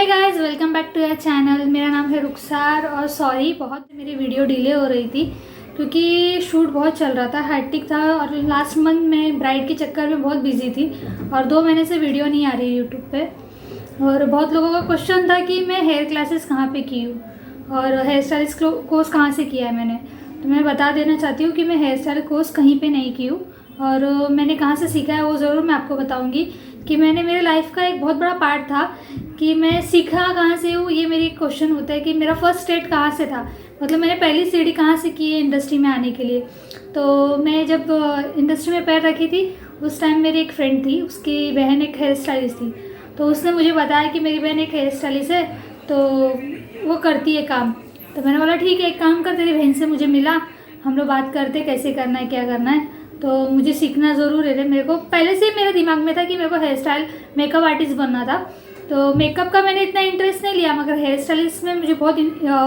Guys, welcome back to your channel. मेरा नाम है रुखसार और सॉरी बहुत मेरी वीडियो डिले हो रही थी क्योंकि शूट बहुत चल रहा था, हैट्रिक था और लास्ट मंथ मैं ब्राइड के चक्कर में बहुत बिजी थी और 2 महीने से वीडियो नहीं आ रही यूट्यूब पे। और बहुत लोगों का क्वेश्चन था कि मैं हेयर क्लासेस कहाँ पे की हूँ और हेयर स्टाइलिस्ट कोर्स कहाँ से किया है मैंने। तो मैं बता देना चाहती हूँ कि मैं हेयर स्टाइल कोर्स कहीं पे नहीं की हूँ और मैंने कहाँ से सीखा है वो ज़रूर मैं आपको बताऊँगी कि मैंने मेरे लाइफ का एक बहुत बड़ा पार्ट था कि मैं सीखा कहाँ से हूँ। ये मेरी क्वेश्चन होता है कि मेरा फर्स्ट स्टेट कहाँ से था, मतलब मैंने पहली सीढ़ी कहाँ से की है इंडस्ट्री में आने के लिए। तो मैं जब इंडस्ट्री में पैर रखी थी उस टाइम मेरी एक फ्रेंड थी, उसकी बहन एक हेयर स्टाइलिस्ट थी। तो उसने मुझे बताया कि मेरी बहन एक हेयर स्टाइलिस्ट है तो वो करती है काम। तो मैंने बोला ठीक है, एक काम कर, तेरी बहन से मुझे मिला, हम लोग बात करते कैसे करना है क्या करना है। तो मुझे सीखना ज़रूर है। मेरे को पहले से मेरे दिमाग में था कि मेरे को हेयर स्टाइल मेकअप आर्टिस्ट बनना था। तो मेकअप का मैंने इतना इंटरेस्ट नहीं लिया, मगर हेयर स्टाइलिस्ट में मुझे बहुत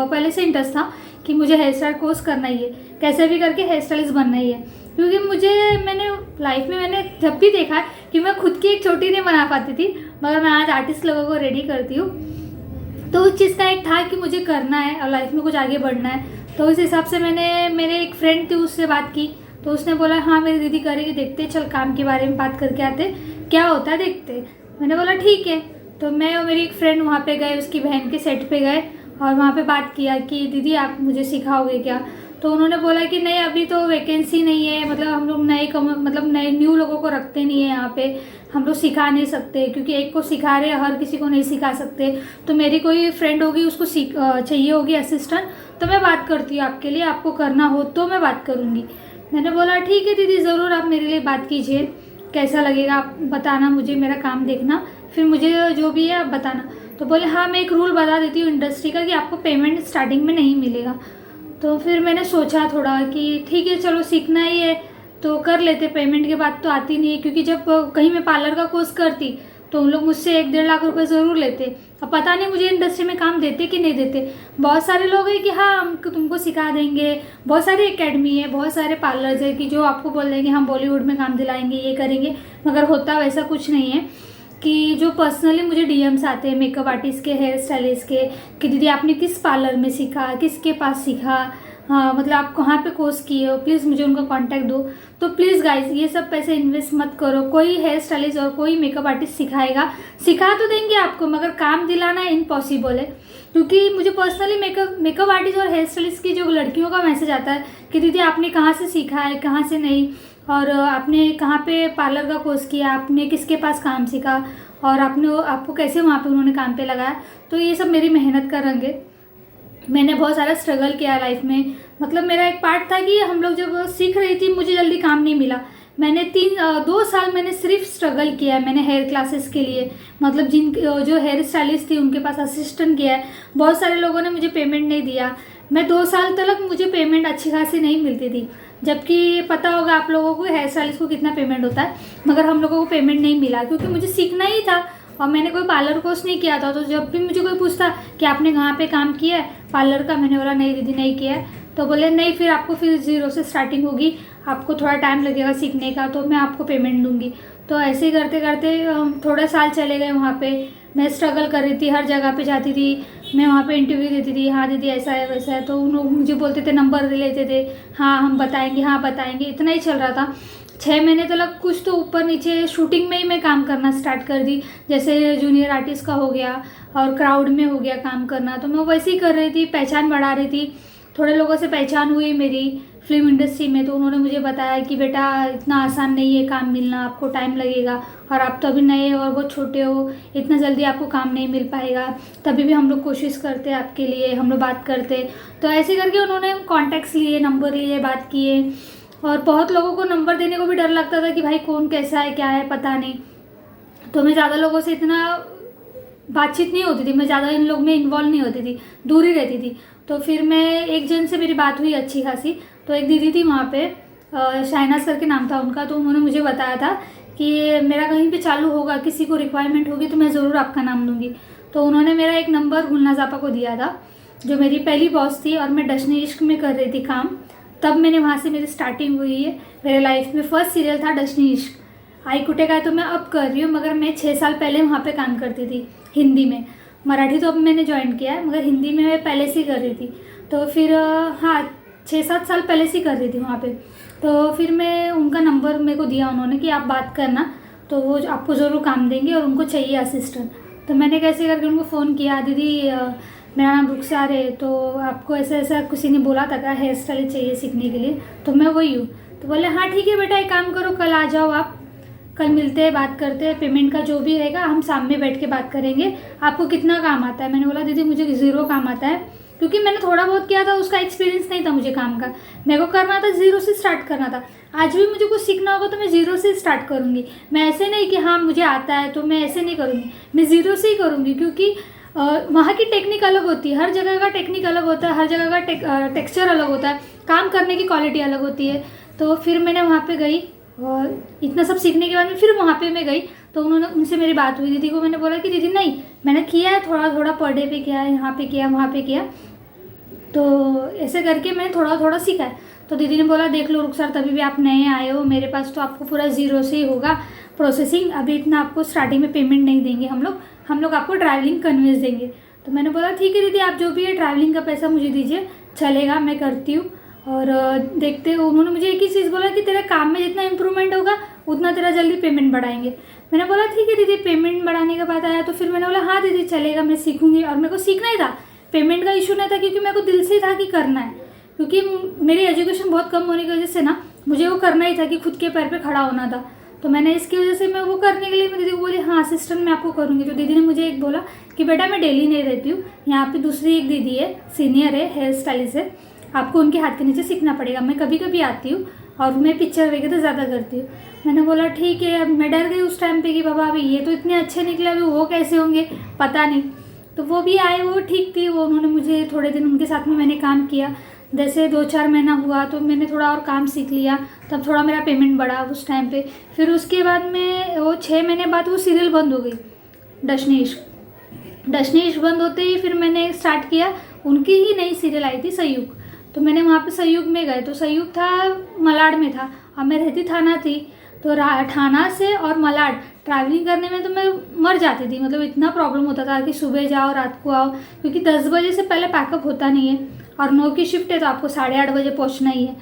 पहले से इंटरेस्ट था कि मुझे हेयर स्टाइल कोर्स करना ही है, कैसे भी करके हेयर स्टाइलिस्ट बनना ही है। क्योंकि मैंने लाइफ में मैंने जब भी देखा है कि मैं खुद की एक छोटी नहीं बना पाती थी, मगर मैं आज आर्टिस्ट लोगों को रेडी करती हूँ। तो उस चीज़ का एक था कि मुझे करना है और लाइफ में कुछ आगे बढ़ना है। तो उस हिसाब से मैंने, मेरे एक फ्रेंड थी उससे बात की तो उसने बोला हाँ मेरी दीदी करेगी, देखते चल काम के बारे में बात करके आते क्या होता है देखते। मैंने बोला ठीक है। तो मैं और मेरी एक फ्रेंड वहाँ पे गए, उसकी बहन के सेट पे गए और वहाँ पे बात किया कि दीदी आप मुझे सिखाओगे क्या। तो उन्होंने बोला कि नहीं अभी तो वैकेंसी नहीं है, मतलब हम लोग नए न्यू लोगों को रखते नहीं है यहाँ पे, हम लोग सिखा नहीं सकते क्योंकि एक को सिखा रहे हर किसी को नहीं सिखा सकते। तो मेरी कोई फ्रेंड होगी उसको चाहिए होगी असिस्टेंट, तो मैं बात करती हूँ आपके लिए, आपको करना हो तो मैं बात करूँगी। मैंने बोला ठीक है दीदी ज़रूर, आप मेरे लिए बात कीजिए, कैसा लगेगा आप बताना मुझे, मेरा काम देखना, फिर मुझे जो भी है आप बताना। तो बोले हाँ मैं एक रूल बता देती हूँ इंडस्ट्री का कि आपको पेमेंट स्टार्टिंग में नहीं मिलेगा। तो फिर मैंने सोचा थोड़ा कि ठीक है चलो सीखना ही है तो कर लेते, पेमेंट के बाद तो आती नहीं है क्योंकि जब कहीं मैं पार्लर का कोर्स करती तो उन लोग मुझसे 1-1.5 लाख रुपए ज़रूर लेते। अब पता नहीं मुझे इंडस्ट्री में काम देते कि नहीं देते। बहुत सारे लोग हैं कि हाँ हम तुमको सिखा देंगे, बहुत सारी एकेडमी है, बहुत सारे पार्लर्स है कि जो आपको बोल देंगे हम बॉलीवुड में काम दिलाएंगे ये करेंगे, मगर होता वैसा कुछ नहीं है। कि जो पर्सनली मुझे डीएम्स आते हैं मेकअप आर्टिस्ट के, हेयर स्टाइलिस्ट के कि दीदी आपने किस पार्लर में सीखा, किसके पास सीखा, हाँ मतलब आप कहाँ पे कोर्स किए हो, प्लीज़ मुझे उनका कांटेक्ट दो। तो प्लीज़ गाइस ये सब पैसे इन्वेस्ट मत करो। कोई हेयर स्टाइलिस्ट और कोई मेकअप आर्टिस्ट सिखाएगा, सिखा तो देंगे आपको मगर काम दिलाना इम्पॉसिबल है। क्योंकि मुझे पर्सनली मेकअप आर्टिस्ट और हेयर स्टाइलिस्ट की जो लड़कियों का मैसेज आता है कि दीदी आपने कहाँ से सीखा है, कहाँ से नहीं, और आपने कहाँ पे पार्लर का कोर्स किया, आपने किसके पास काम सीखा और आपको कैसे वहाँ पे उन्होंने काम पे लगाया। तो ये सब मेरी मेहनत का रंग है। मैंने बहुत सारा स्ट्रगल किया लाइफ में, मतलब मेरा एक पार्ट था कि हम लोग जब सीख रही थी मुझे जल्दी काम नहीं मिला। मैंने 2 साल मैंने सिर्फ स्ट्रगल किया है मैंने हेयर क्लासेस के लिए, मतलब जो हेयर स्टाइलिस्ट थी उनके पास असिस्टेंट किया है। बहुत सारे लोगों ने मुझे पेमेंट नहीं दिया। मैं 2 साल तक मुझे पेमेंट अच्छी खासी नहीं मिलती थी, जबकि पता होगा आप लोगों को हेयर स्टाइलिस्ट को कितना पेमेंट होता है, मगर हम लोगों को पेमेंट नहीं मिला क्योंकि मुझे सीखना ही था और मैंने कोई पार्लर कोर्स नहीं किया था। तो जब भी मुझे कोई पूछता कि आपने कहाँ पे काम किया है पार्लर का, मैंने बोला नहीं दीदी नहीं किया है। तो बोले नहीं फिर आपको फिर 0 से स्टार्टिंग होगी, आपको थोड़ा टाइम लगेगा सीखने का, तो मैं आपको पेमेंट दूंगी। तो ऐसे ही करते करते थोड़े साल चले गए। वहाँ पे मैं स्ट्रगल कर रही थी, हर जगह पे जाती थी, मैं वहाँ पे इंटरव्यू देती थी, हाँ दीदी ऐसा है वैसा है। तो उन लोग मुझे बोलते थे, नंबर दे लेते थे, हाँ हम बताएंगे, हाँ बताएंगे, इतना ही चल रहा था। 6 महीने तक कुछ तो ऊपर नीचे शूटिंग में ही मैं काम करना स्टार्ट कर दी, जैसे जूनियर आर्टिस्ट का हो गया और क्राउड में हो गया काम करना। तो मैं वैसे ही कर रही थी, पहचान बढ़ा रही थी। थोड़े लोगों से पहचान हुई मेरी फिल्म इंडस्ट्री में, तो उन्होंने मुझे बताया कि बेटा इतना आसान नहीं है काम मिलना, आपको टाइम लगेगा और आप तो अभी नए और बहुत छोटे हो, इतना जल्दी आपको काम नहीं मिल पाएगा, तभी भी हम लोग कोशिश करते आपके लिए, हम लोग बात करते। तो ऐसे करके उन्होंने कॉन्टैक्ट्स लिए, नंबर लिए, बात किए। और बहुत लोगों को नंबर देने को भी डर लगता था कि भाई कौन कैसा है क्या है पता नहीं। तो मैं ज़्यादा लोगों से इतना बातचीत नहीं होती थी, मैं ज़्यादा इन लोग में इन्वॉल्व नहीं होती थी, दूर ही रहती थी। तो फिर मैं एक जन से मेरी बात हुई अच्छी खासी। तो एक दीदी थी वहाँ पे, शाइनाज करके नाम था उनका। तो उन्होंने मुझे बताया था कि मेरा कहीं पे चालू होगा, किसी को रिक्वायरमेंट होगी तो मैं ज़रूर आपका नाम दूंगी। तो उन्होंने मेरा एक नंबर गुलनाज आपा को दिया था, जो मेरी पहली बॉस थी और मैं डशनी इश्क में कर रही थी काम। तब मैंने वहाँ से मेरी स्टार्टिंग हुई है। मेरे लाइफ में फर्स्ट सीरियल था डशनी इश्क। आई कुटे का तो मैं अब कर रही हूँ, मगर मैं 6 साल पहले वहाँ पे काम करती थी हिंदी में। मराठी तो अब मैंने ज्वाइन किया है, मगर हिंदी में मैं पहले से ही कर रही थी। तो फिर हाँ 6-7 साल पहले से ही कर रही थी वहाँ पे। तो फिर मैं उनका नंबर मेरे को दिया उन्होंने कि आप बात करना, तो वो आपको ज़रूर काम देंगे और उनको चाहिए असिस्टेंट। तो मैंने कैसे करके उनको फ़ोन किया, दीदी मेरा नाम रुखसार है, तो आपको ऐसा ऐसा किसी ने बोला था क्या हेयर स्टाइल चाहिए सीखने के लिए, तो मैं वही हूँ। तो बोले हाँ ठीक है बेटा, एक काम करो, कल आ जाओ आप, कल मिलते हैं, बात करते हैं, पेमेंट का जो भी रहेगा हम सामने बैठ के बात करेंगे, आपको कितना काम आता है। मैंने बोला दीदी मुझे 0 काम आता है, क्योंकि मैंने थोड़ा बहुत किया था, उसका एक्सपीरियंस नहीं था मुझे काम का, मेरे को करना था 0 से स्टार्ट करना था। आज भी मुझे कुछ सीखना होगा तो मैं 0 से स्टार्ट करूँगी। मैं ऐसे नहीं कि हाँ मुझे आता है तो मैं ऐसे नहीं करूँगी, मैं 0 से ही करूँगी, क्योंकि वहाँ की टेक्निक अलग होती है, हर जगह का टेक्निक अलग होता है, हर जगह का टेक्सचर अलग होता है, काम करने की क्वालिटी अलग होती है। तो फिर मैंने वहाँ पे गई और इतना सब सीखने के बाद में फिर वहाँ पे मैं गई, तो उन्होंने उनसे मेरी बात हुई। दीदी को मैंने बोला कि दीदी नहीं, मैंने किया है थोड़ा थोड़ा, पर डे पे किया है, यहाँ पे किया, वहाँ पे किया, तो ऐसे करके मैंने थोड़ा थोड़ा सीखा है। तो दीदी ने बोला देख लो रुखसार, तभी भी आप नए आए हो मेरे पास, तो आपको पूरा 0 से ही होगा प्रोसेसिंग, अभी इतना आपको स्टार्टिंग में पेमेंट नहीं देंगे हम लोग आपको ट्रैवलिंग कन्वेंस देंगे। तो मैंने बोला ठीक है दीदी, आप जो भी है ट्रैवलिंग का पैसा मुझे दीजिए, चलेगा, मैं करती हूँ। और देखते हो, उन्होंने मुझे एक ही चीज़ बोला कि तेरे काम में जितना इम्प्रूवमेंट होगा उतना तेरा जल्दी पेमेंट बढ़ाएंगे। मैंने बोला ठीक है दीदी, पेमेंट बढ़ाने का बात आया तो फिर मैंने बोला हाँ दीदी चलेगा, मैं सीखूंगी। और मेरे को सीखना ही था, पेमेंट का इशू नहीं था, क्योंकि मेरे को दिल से था कि करना है, क्योंकि मेरी एजुकेशन बहुत कम होने की वजह से ना मुझे वो करना ही था कि खुद के पैर पे खड़ा होना था। तो मैंने इसकी वजह से मैं वो करने के लिए मैं दीदी को बोली हाँ असिस्टेंट मैं आपको करूँगी। तो दीदी ने मुझे एक बोला कि बेटा मैं डेली नहीं रहती हूँ, यहाँ पे दूसरी एक दीदी है, सीनियर है, हेयर स्टाइलिस्ट है, आपको उनके हाथ के नीचे सीखना पड़ेगा। मैं कभी कभी आती हूँ और मैं पिक्चर वगैरह ज़्यादा करती हूँ। मैंने बोला ठीक है। अब मैं डर गई उस टाइम पे कि बाबा अभी ये तो इतने अच्छे निकले, अभी वो कैसे होंगे पता नहीं। तो वो भी आए, वो ठीक थी, वो उन्होंने मुझे थोड़े दिन उनके साथ में मैंने काम किया, जैसे 2-4 महीना हुआ तो मैंने थोड़ा और काम सीख लिया, तब थोड़ा मेरा पेमेंट बढ़ा उस टाइम पे। फिर उसके बाद में वो 6 महीने बाद वो सीरियल बंद हो गई, डशनीश बंद होते ही फिर मैंने स्टार्ट किया, उनकी ही नई सीरियल आई थी संयुग। तो मैंने वहाँ पे संयुग में गए, तो संयुग था मलाड में था और मैं रहती थाना थी। तो थाना से और मलाड ट्रैवलिंग करने में तो मैं मर जाती थी, मतलब इतना प्रॉब्लम होता था कि सुबह जाओ रात को आओ, क्योंकि 10 बजे से पहले पैकअप होता नहीं है और 9 की शिफ्ट है तो आपको 8:30 बजे पहुंचना ही है।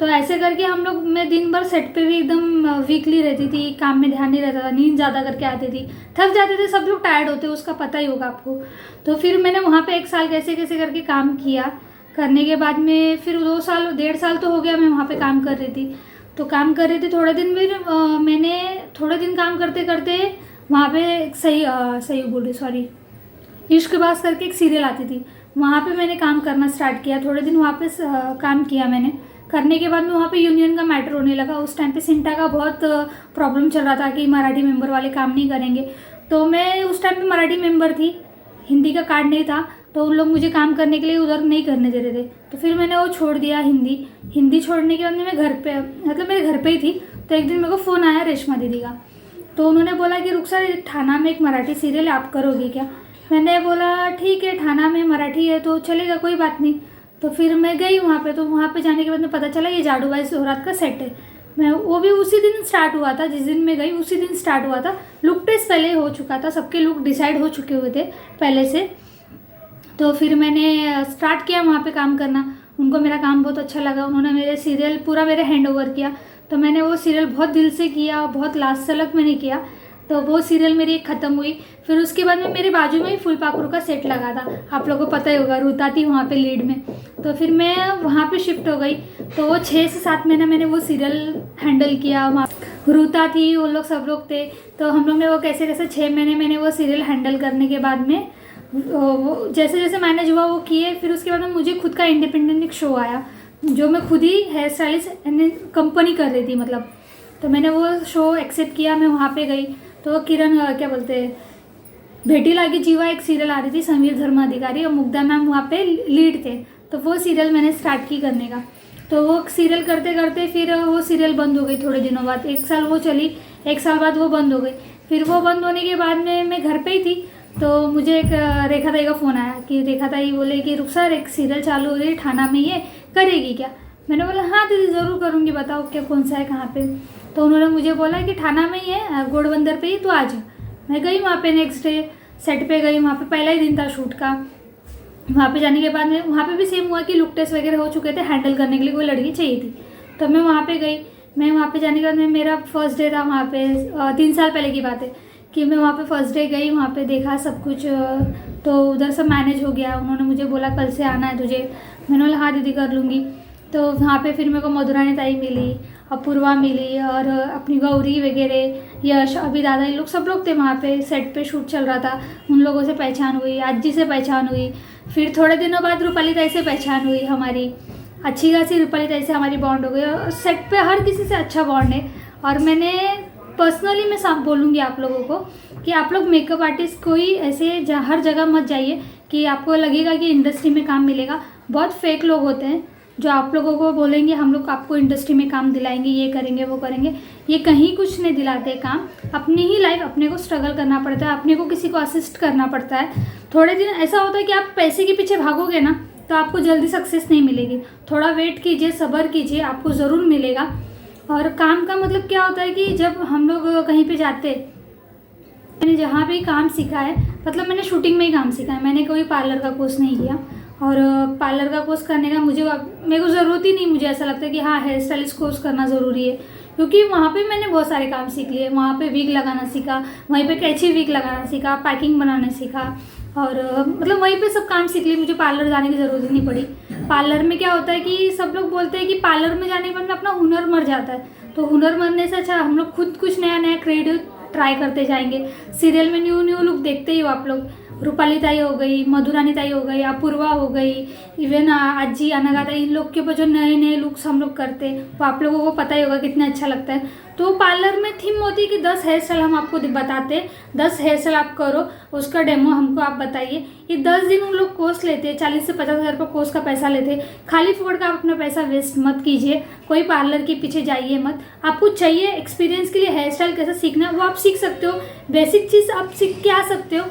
तो ऐसे करके हम लोग, मैं दिन भर सेट पे भी एकदम वीकली रहती थी, काम में ध्यान नहीं रहता था, नींद ज़्यादा करके आती थी, थक जाते थे, सब लोग टायर्ड होते, उसका पता ही होगा आपको। तो फिर मैंने वहाँ पे 1 साल कैसे कैसे करके काम किया, करने के बाद में फिर 2 साल 1.5 साल तो हो गया मैं वहाँ पे काम कर रही थी। तो काम कर रही थी थोड़े दिन, फिर मैंने थोड़े दिन काम करते करते वहाँ पे सही बोल रही, सॉरी, इश्कबाज करके एक सीरियल आती थी, वहाँ पे मैंने काम करना स्टार्ट किया। थोड़े दिन वहाँ पे काम किया मैंने, करने के बाद में वहाँ पे यूनियन का मैटर होने लगा। उस टाइम पे सिंटा का बहुत प्रॉब्लम चल रहा था कि मराठी मेंबर वाले काम नहीं करेंगे। तो मैं उस टाइम पे मराठी मेंबर थी, हिंदी का कार्ड नहीं था, तो उन लोग मुझे काम करने के लिए उधर नहीं करने दे रहे थे। तो फिर मैंने वो छोड़ दिया, हिंदी छोड़ने के बाद में मैं घर पे, मतलब मेरे घर पे ही थी। तो एक दिन मेरे को फ़ोन आया रेशमा दीदी का, तो उन्होंने बोला कि रुखसार थाना में एक मराठी सीरियल आप करोगी क्या। मैंने बोला ठीक है, थाना में मराठी है तो चलेगा, कोई बात नहीं। तो फिर मैं गई वहाँ पे, तो वहाँ पे जाने के बाद में पता चला ये जाडूबाई जोहरात का सेट है। मैं वो भी उसी दिन स्टार्ट हुआ था, जिस दिन मैं गई उसी दिन स्टार्ट हुआ था। लुक टेस्ट पहले हो चुका था, सबके लुक डिसाइड हो चुके हुए थे पहले से। तो फिर मैंने स्टार्ट किया वहाँ पे काम करना, उनको मेरा काम बहुत अच्छा लगा, उन्होंने मेरे सीरियल पूरा मेरे हैंड ओवर किया। तो मैंने वो सीरियल बहुत दिल से किया, बहुत लास्ट तक मैंने किया। तो वो सीरियल मेरी एक ख़त्म हुई। फिर उसके बाद में मेरे बाजू में ही फुलपाखरू का सेट लगा था, आप लोगों को पता ही होगा, रूता थी वहाँ पे लीड में। तो फिर मैं वहाँ पे शिफ्ट हो गई। तो वो 6 से 7 महीना मैंने वो सीरियल हैंडल किया, वहाँ रूता थी, वो लोग सब लोग थे। तो हम लोग ने वो कैसे कैसे 6 महीने मैंने वो सीरियल हैंडल करने के बाद में वो जैसे जैसे मैनेज हुआ वो किए। फिर उसके बाद में मुझे खुद का इंडिपेंडेंट एक शो आया, जो मैं खुद ही हेयर स्टाइलिस्ट कंपनी कर रही थी मतलब। तो मैंने वो शो एक्सेप्ट किया, मैं वहाँ पे गई। तो किरण क्या बोलते हैं, भेटी लागी जीवा एक सीरियल आ रही थी, समीर धर्माधिकारी और मुग्धा मैम वहाँ पे लीड थे। तो वो सीरियल मैंने स्टार्ट की करने का। तो वो सीरियल करते करते फिर वो सीरियल बंद हो गई थोड़े दिनों बाद, 1 साल वो चली, 1 साल बाद वो बंद हो गई। फिर वो बंद होने के बाद में मैं घर पे ही थी। तो मुझे एक रेखा ताई का फ़ोन आया कि रेखा ताई बोले कि रुखसार एक सीरियल चालू हो रही है थाना में, ये करेगी क्या। मैंने बोला हाँ दीदी ज़रूर करूँगी, बताओ क्या कौन सा है कहाँ पे। तो उन्होंने मुझे बोला कि थाना में ही है, घोड़बंदर पे ही, तो आ जा। मैं गई वहाँ पे नेक्स्ट डे। सेट पे गई, वहाँ पे पहला ही दिन था शूट का। वहाँ पे जाने के बाद में वहाँ पे भी सेम हुआ कि लुक टेस्ट वगैरह हो चुके थे, हैंडल करने के लिए कोई लड़की चाहिए थी। तो मैं वहाँ पे गई। मैं वहाँ पे जाने के बाद में मेरा फर्स्ट डे था वहाँ पे, 3 साल पहले की बात है कि मैं वहाँ पे फर्स्ट डे गई, वहाँ पे देखा सब कुछ, तो उधर सब मैनेज हो गया। उन्होंने मुझे बोला कल से आना है तुझे, मैंने बोला हाँ दीदी कर लूँगी। तो वहाँ पे फिर मेरे को मधुरानी ताई मिली, अपूर्वा मिली और अपनी गौरी वगैरह, यश, अभी दादा, ये लोग सब लोग थे वहाँ पे। सेट पे शूट चल रहा था, उन लोगों से पहचान हुई, आजी से पहचान हुई। फिर थोड़े दिनों बाद रूपाली ताई से पहचान हुई हमारी, अच्छी खासी रूपाली ताई से हमारी बॉन्ड हो गई। और सेट पे हर किसी से अच्छा बॉन्ड है। और मैंने पर्सनली मैं साफ बोलूँगी आप लोगों को कि आप लोग मेकअप आर्टिस्ट कोई ऐसे हर जगह मत जाइए कि आपको लगेगा कि इंडस्ट्री में काम मिलेगा। बहुत फेक लोग होते हैं जो आप लोगों को बोलेंगे हम लोग आपको इंडस्ट्री में काम दिलाएंगे, ये करेंगे वो करेंगे। ये कहीं कुछ नहीं दिलाते काम। अपनी ही लाइफ अपने को स्ट्रगल करना पड़ता है, अपने को किसी को असिस्ट करना पड़ता है। थोड़े दिन ऐसा होता है कि आप पैसे के पीछे भागोगे ना तो आपको जल्दी सक्सेस नहीं मिलेगी। थोड़ा वेट कीजिए, सब्र कीजिए, आपको ज़रूर मिलेगा। और काम का मतलब क्या होता है कि जब हम लोग कहीं पे जाते, मैंने जहाँ भी काम सीखा है, मतलब मैंने शूटिंग में ही काम सीखा है, मैंने कोई पार्लर का कोर्स नहीं किया। और पार्लर का कोर्स करने का मेरे को ज़रूरत ही नहीं। मुझे ऐसा लगता है कि हाँ हेयर स्टाइलिस्ट कोर्स करना ज़रूरी है, क्योंकि वहाँ पे मैंने बहुत सारे काम सीख लिए। वहाँ पे विग लगाना सीखा, वहीं पे कैची विग लगाना सीखा, पैकिंग बनाना सीखा, और मतलब वहीं पे सब काम सीख लिए। मुझे पार्लर जाने की ज़रूरत नहीं पड़ी। पार्लर में क्या होता है कि सब लोग बोलते हैं कि पार्लर में जाने के बाद में अपना हुनर मर जाता है। तो हुनर मरने से अच्छा हम लोग खुद कुछ नया नया क्रिएटिव ट्राई करते जाएंगे। सीरियल में न्यू न्यू लुक देखते ही हो आप लोग। रूपाली ताई हो गई, मधुरानी ताई हो गई, अपूर्वा हो गई, इवन आजी, अनघा ताई, इन लोग के ऊपर जो नए नए लुक्स हम लोग करते हैं वो आप लोगों को पता ही होगा कितना अच्छा लगता है। तो पार्लर में थीम होती है कि 10 हेयर स्टाइल हम आपको बताते हैं, 10 हेयर स्टाइल आप करो, उसका डेमो हमको आप बताइए। ये 10 दिन उन लोग कोर्स लेते हैं, 40 से 50 हज़ार रुपये कोर्स का पैसा लेते हैं। खाली फोड़ का आप अपना पैसा वेस्ट मत कीजिए, कोई पार्लर के पीछे जाइए मत। आपको चाहिए एक्सपीरियंस के लिए हेयर स्टाइल कैसे सीखना है वो आप सीख सकते हो, बेसिक चीज़ आप सीख के आ सकते हो,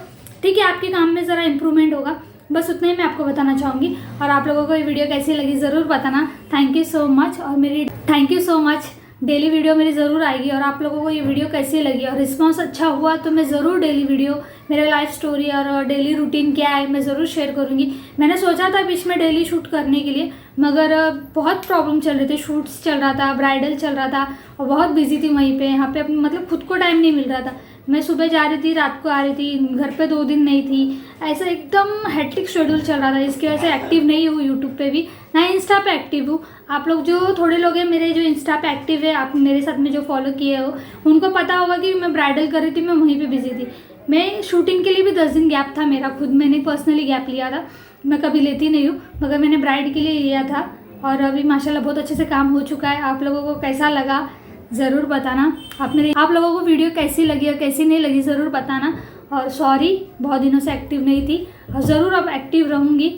ठीक है। आपके काम में ज़रा इंप्रूवमेंट होगा, बस उतना ही मैं आपको बताना चाहूँगी। और आप लोगों को ये वीडियो कैसी लगी ज़रूर बताना। Thank you so much. और thank you so much. Daily video मेरी ज़रूर आएगी। और आप लोगों को ये वीडियो कैसी लगी और रिस्पांस अच्छा हुआ तो मैं ज़रूर डेली वीडियो, मेरा लाइफ स्टोरी और डेली रूटीन क्या है मैं ज़रूर शेयर करूँगी। मैंने सोचा था बीच में डेली शूट करने के लिए, मगर बहुत प्रॉब्लम चल रहे थे, शूट्स चल रहा था, ब्राइडल चल रहा था और बहुत बिजी थी वहीं पे। यहाँ पे मतलब खुद को टाइम नहीं मिल रहा था। मैं सुबह जा रही थी, रात को आ रही थी, घर पे 2 दिन नहीं थी, ऐसा एकदम हेक्टिक शेड्यूल चल रहा था। इसकी वजह से एक्टिव नहीं हूँ यूट्यूब पे भी, ना इंस्टा पे एक्टिव हूँ। आप लोग जो थोड़े लोग हैं मेरे जो इंस्टा पे एक्टिव है, आप मेरे साथ में जो फॉलो किए हो उनको पता होगा कि मैं ब्राइडल कर रही थी, मैं वहीं पे बिजी थी। मैं शूटिंग के लिए भी 10 दिन गैप था मेरा, खुद मैंने पर्सनली गैप लिया था। मैं कभी लेती नहीं हूँ, मगर मैंने ब्राइड के लिए लिया था। और अभी माशाल्लाह बहुत अच्छे से काम हो चुका है। आप लोगों को कैसा लगा ज़रूर बताना। आप लोगों को वीडियो कैसी लगी और कैसी नहीं लगी ज़रूर बताना। और सॉरी बहुत दिनों से एक्टिव नहीं थी, और ज़रूर अब एक्टिव रहूँगी।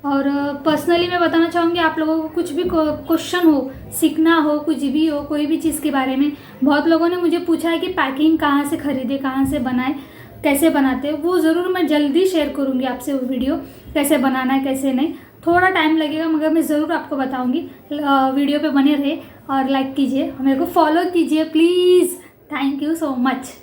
और पर्सनली मैं बताना चाहूँगी आप लोगों को कुछ भी क्वेश्चन हो, सीखना हो, कुछ भी हो, कोई भी चीज़ के बारे में, बहुत लोगों ने मुझे पूछा है कि पैकिंग कहाँ से ख़रीदे, कहाँ से बनाए, कैसे बनाते हैं, वो ज़रूर मैं जल्दी शेयर करूँगी आपसे वो वीडियो, कैसे बनाना है कैसे नहीं। थोड़ा टाइम लगेगा मगर मैं ज़रूर आपको बताऊँगी। वीडियो पे बने रहे और लाइक कीजिए, मेरे को फॉलो कीजिए please. Thank you so much.